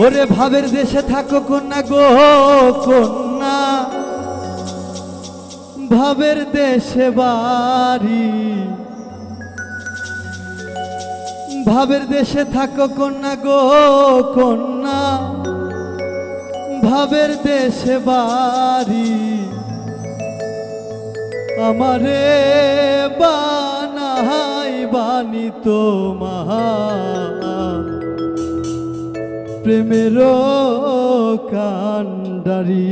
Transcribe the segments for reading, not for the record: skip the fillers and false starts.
ওরে ভাবের দেশে থাকো কন্যা গো কন্যা, ভাবের দেশে বাড়ি। ভাবের দেশে থাকো কন্যা গো কন্যা, ভাবের দেশে বাড়ি। আমারে বানাই বানি তোমার প্রেমের কান্ডারি।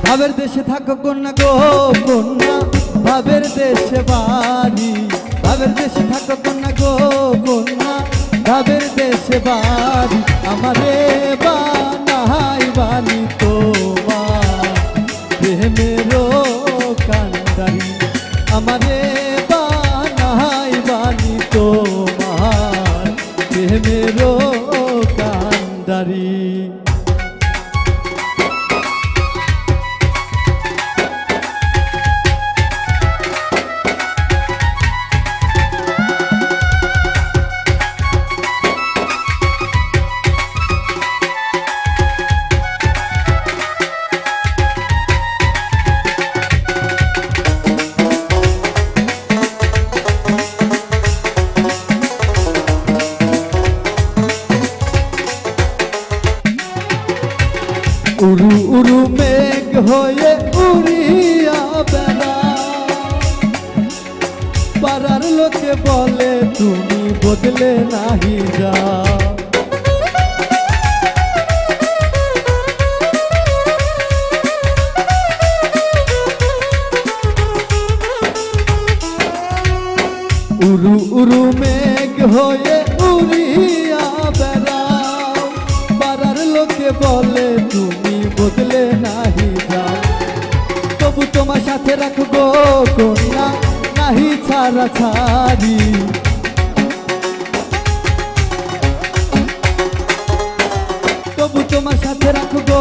ভাবের দেশে থাকো কন্যা গো কন্যা, ভাবের দেশে বাড়ি। ভাবের দেশে থাকো কন্যা গো কন্যা, ভাবের দেশে বাড়ি। আমারে বানাই বানি তোমার প্রেমের কান্ডারি। আমারে বানাই বানি তোমার প্রেমের কান্ডারি। উরু উরু মেঘ হয়ে উড়িয়া বেড়া, পাড়ার লোকে বলে তুমি বদলে নাহি যা। উরু উরু মেঘ হয়ে উড়িয়া বেড়া, পাড়ার লোকে বলে তুমি বদলে নাহি যাও। তবু তোমার সাথে রাখবো কন্যা নাহি ছাড়া ছাড়ি। তবু তোমার সাথে রাখবো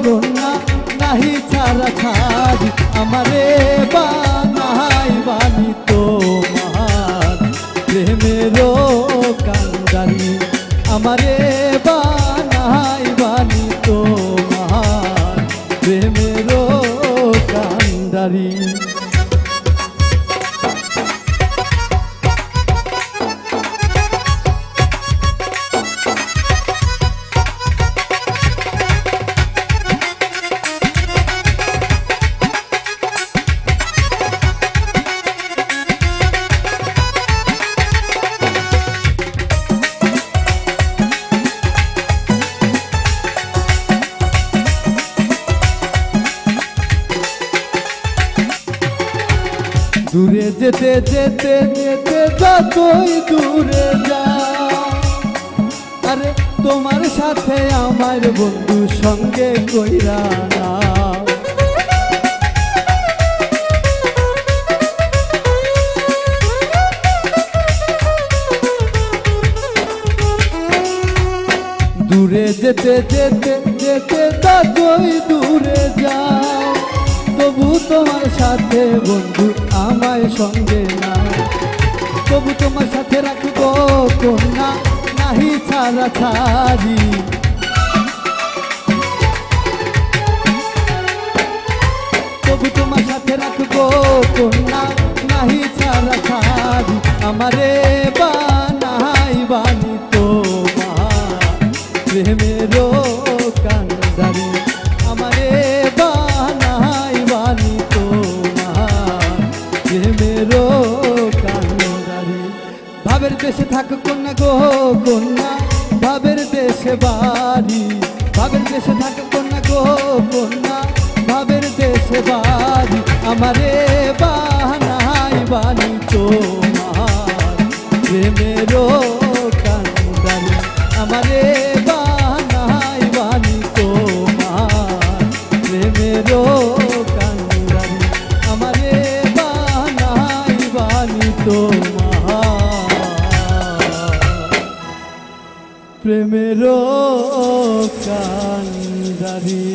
কন্যা নাহি ছাড়া ছাড়ি। আমারে বানাই বানি তোমার প্রেমের কান্ডারি। আমারে বানাই বানি তোমার প্রেমের কান্ডারি। দূরে যেতে যেতে যেতে যতই দূরে যা, আরে তোমার সাথে আমার বন্ধু সঙ্গে কইরা না। দূরে যেতে যেতে যেতে যতই দূরে যাও, তবু তোমার সাথে বন্ধু আমায় সঙ্গে না। তবু তোমার সাথে রাখবো কন্যা নাহি ছাড়া ছাড়ি। তবু তোমার সাথে রাখবো কন্যা নাহি ছাড়া ছাড়ি। আমারে বানাই বানি তোমার প্রেমের কান্ডারি। আমারে বানাই বানি তোমার প্রেমের কান্ডারি। ভাবের দেশে থাকো কন্যা গো কন্যা, ভাবের দেশে বাড়ি। ভাবের দেশে থাকো কন্যা গো কন্যা, ভাবের দেশে দেশে বাড়ি আমারে বানাই বানি তোমার প্রেমেরও কান্দারি আমারে বানাই বানি তোমার প্রেমেরও কান্দারি আমারে বানাই বানি তোমার প্রেমেরও কান্দারি।